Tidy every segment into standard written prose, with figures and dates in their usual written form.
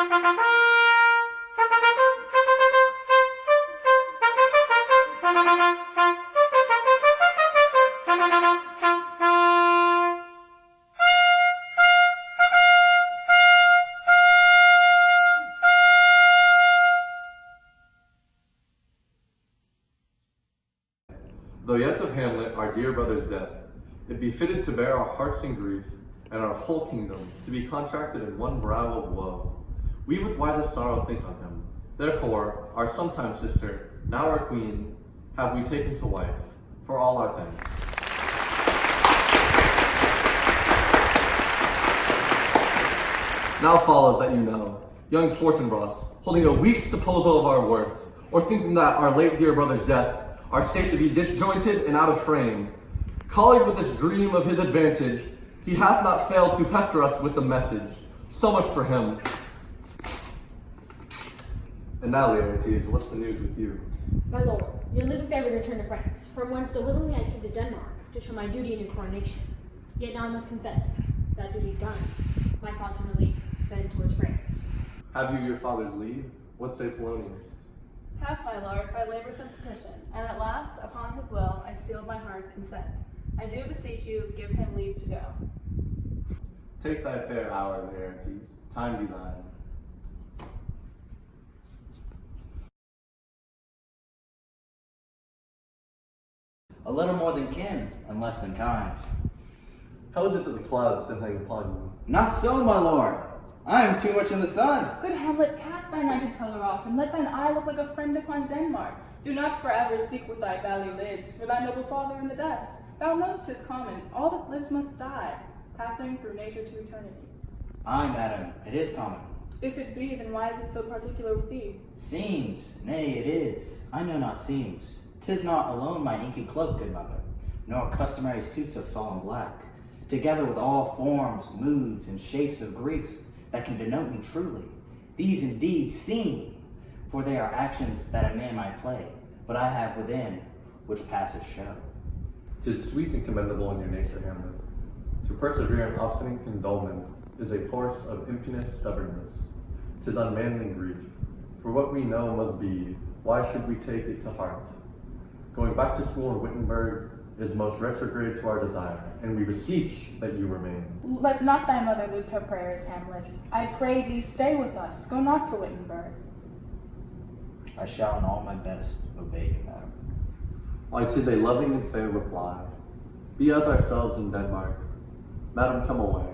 Though yet of Hamlet, our dear brother's death, it befitted to bear our hearts in grief, and our whole kingdom to be contracted in one brow of woe. We with wisest sorrow think on him. Therefore, our sometime sister, now our queen, have we taken to wife, for all our thanks. Now follows that you know, young Fortinbras, holding a weak supposal of our worth, or thinking that our late dear brother's death, our state to be disjointed and out of frame. Calling with this dream of his advantage, he hath not failed to pester us with the message. So much for him. And now, Laertes, what's the news with you? My lord, your living favor to return to France, from whence though willingly I came to Denmark to show my duty in your coronation. Yet now I must confess, that duty done, my thoughts in relief bend towards France. Have you your father's leave? What say Polonius? Have, my lord, by labors and petition, and at last, upon his will, I sealed my heart consent. I do beseech you, give him leave to go. Take thy fair hour, Laertes. Time be thine. A little more than kin, and less than kind. How is it that the clouds still hang upon you? Not so, my lord. I am too much in the sun. Good Hamlet, cast thine hunted color off, and let thine eye look like a friend upon Denmark. Do not forever seek with thy valley lids for thy noble father in the dust. Thou know'st 'tis common, all that lives must die, passing through nature to eternity. Aye, madam, it is common. If it be, then why is it so particular with thee? Seems, nay, it is. I know not seems. 'Tis not alone my inky cloak, good mother, nor customary suits of solemn black, together with all forms, moods, and shapes of grief that can denote me truly. These indeed seem, for they are actions that a man might play, but I have within which passes show. 'Tis sweet and commendable in your nature, Hamlet. To persevere in obstinate condolement is a course of impudent stubbornness. 'Tis unmanly grief, for what we know must be, why should we take it to heart? Going back to school in Wittenberg is most retrograde to our desire, and we beseech that you remain. Let not thy mother lose her prayers, Hamlet. I pray thee, stay with us. Go not to Wittenberg. I shall in all my best obey you, madam. Why, 'tis a loving and fair reply. Be as ourselves in Denmark. Madam, come away.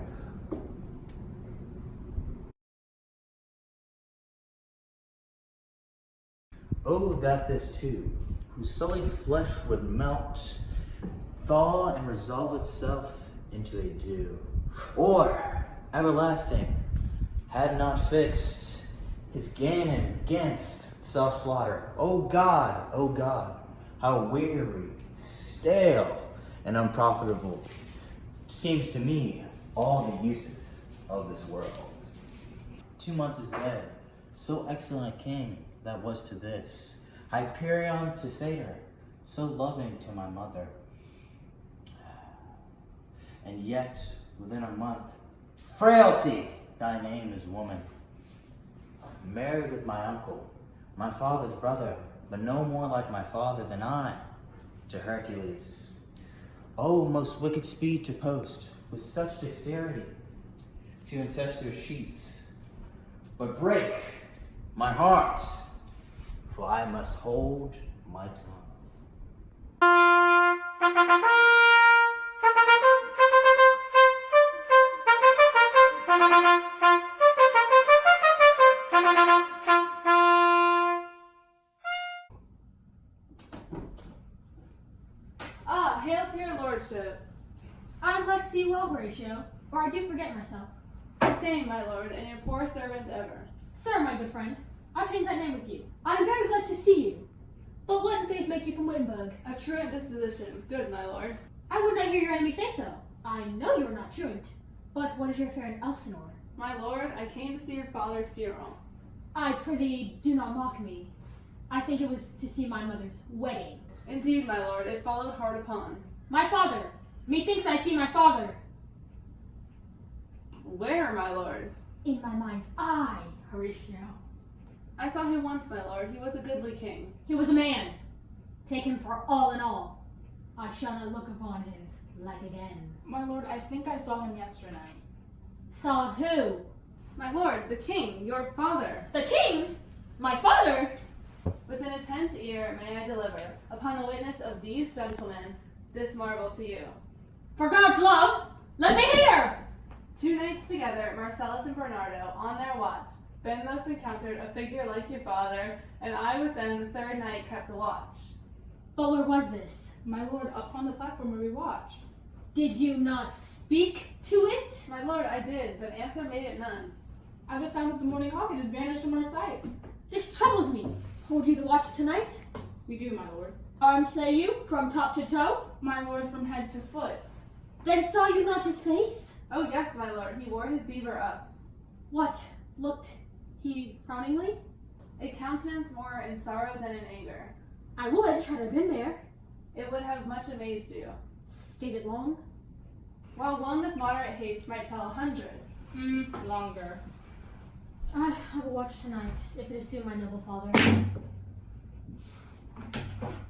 Oh, that this too, whose sullied flesh would melt, thaw and resolve itself into a dew, or everlasting, had not fixed his ganon against self-slaughter. O God, how weary, stale, and unprofitable seems to me all the uses of this world. 2 months is dead, so excellent a king that was to this, Hyperion to satyr, so loving to my mother. And yet, within a month, frailty, thy name is woman. Married with my uncle, my father's brother, but no more like my father than I, to Hercules. Oh, most wicked speed to post, with such dexterity, to incestuous sheets. But break my heart, for I must hold my tongue. Ah, hail to your lordship. I'm glad to see you well, Horatio, or I do forget myself. The same, my lord, and your poor servant ever. Sir, my good friend, I'll change that name with you. I am very glad to see you. But what in faith make you from Wittenberg? A truant disposition, good, my lord. I would not hear your enemy say so. I know you are not truant. But what is your affair in Elsinore? My lord, I came to see your father's funeral. I prithee, do not mock me. I think it was to see my mother's wedding. Indeed, my lord, it followed hard upon. My father! Methinks I see my father. Where, my lord? In my mind's eye, Horatio. I saw him once, my lord. He was a goodly king. He was a man. Take him for all in all. I shall not look upon his like again. My lord, I think I saw him yesternight. Saw who? My lord, the king, your father. The king? My father? With an attent ear may I deliver, upon the witness of these gentlemen, this marvel to you. For God's love, let me hear! 2 nights together, Marcellus and Bernardo, on their watch, Benthos encountered a figure like your father, and I with them the 3rd night kept the watch. But where was this? My lord, upon the platform where we watched. Did you not speak to it? My lord, I did, but answer made it none. At the sound of the morning hawk, it had vanished from our sight. This troubles me. Hold you the watch tonight? We do, my lord. Armed say you, from top to toe? My lord, from head to foot. Then saw you not his face? Oh yes, my lord, he wore his beaver up. What? Looked he frowningly? A countenance more in sorrow than in anger. I would, had I been there. It would have much amazed you. Stayed it long? While one with moderate haste might tell 100. Longer. I will watch tonight, if it is soon my noble father.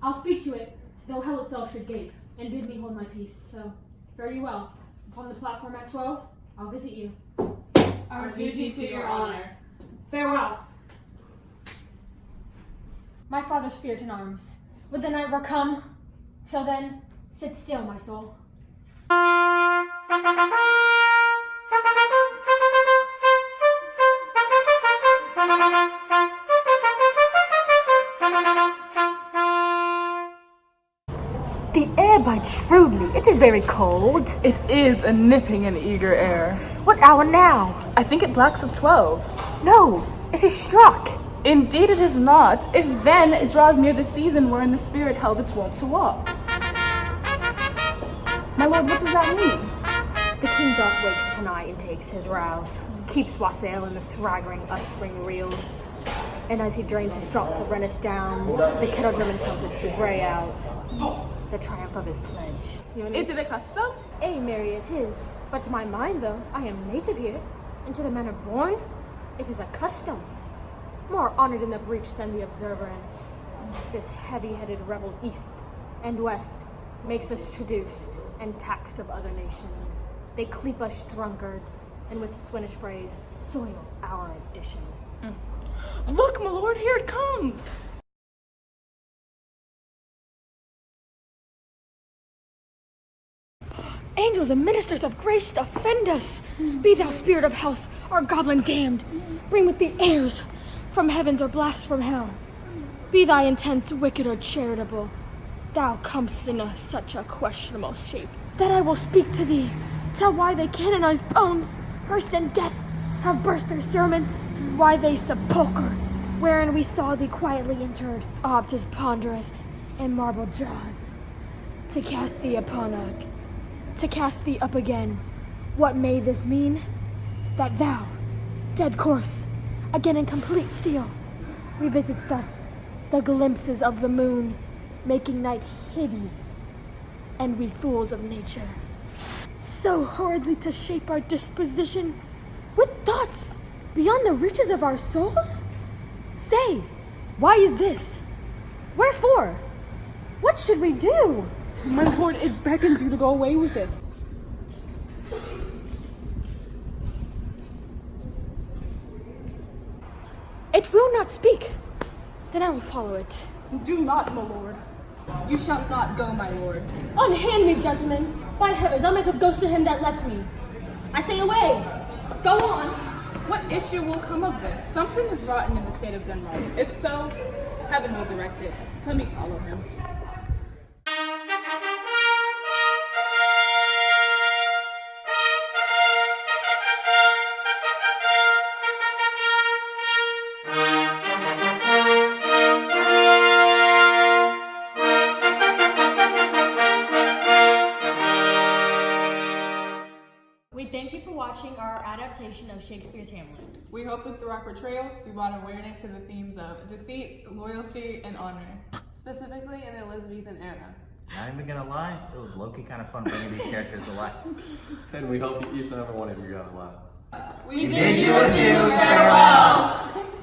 I'll speak to it, though hell itself should gape, and bid me hold my peace. So, fare you well. Upon the platform at 12, I'll visit you. Our duty to your honor. Farewell. My father's spirit in arms. Would the night were come. Till then, sit still, my soul. The air bites shrewdly. It is very cold. It is a nipping and eager air. What hour now? I think it lacks of 12. No, it is struck. Indeed it is not, if then it draws near the season wherein the spirit held its wont to walk. My lord, what does that mean? The king doth wakes tonight and takes his rouse, keeps wassail in the swaggering upspring reels, and as he drains his drops of Rhenish downs, the kettle drum and trumpets do bray out the triumph of his pledge. Is it a custom? Ay, marry, it is. But to my mind, though, I am native here, and to the manner born, it is a custom. More honored in the breach than the observance. This heavy-headed revel east and west makes us traduced and taxed of other nations. They cleap us drunkards, and with Swinish phrase, soil our addition. Look, my lord, here it comes! Angels and ministers of grace, defend us! Be thou spirit of health, our goblin damned! Bring with the airs from heavens or blast from hell. Be thy intents wicked or charitable, thou comest in such a questionable shape, that I will speak to thee, tell why they canonized bones, hearsed in death, have burst their cerements, why they sepulchre, wherein we saw thee quietly interred, opt as ponderous in marble jaws, to cast thee upon to cast thee up again. What may this mean? That thou, dead corse, again in complete steel, revisits thus the glimpses of the moon, making night hideous, and we fools of nature, so hurriedly to shape our disposition with thoughts beyond the riches of our souls? Say, why is this? Wherefore? What should we do? My lord, it beckons you to go away with it. It will not speak. Then I will follow it. Do not, my lord. You shall not go, my lord. Unhand me, gentlemen. By heavens, I'll make a ghost of him that lets me. I say away. Go on. What issue will come of this? Something is rotten in the state of Denmark. If so, heaven will direct it. Let me follow him. We thank you for watching our adaptation of Shakespeare's Hamlet. We hope that through our portrayals, we brought awareness to the themes of deceit, loyalty, and honor. Specifically in the Elizabethan era. Not even gonna lie, it was low-key kind of fun bringing these characters to life. And we hope each and every one of you got a laugh. We bid you adieu,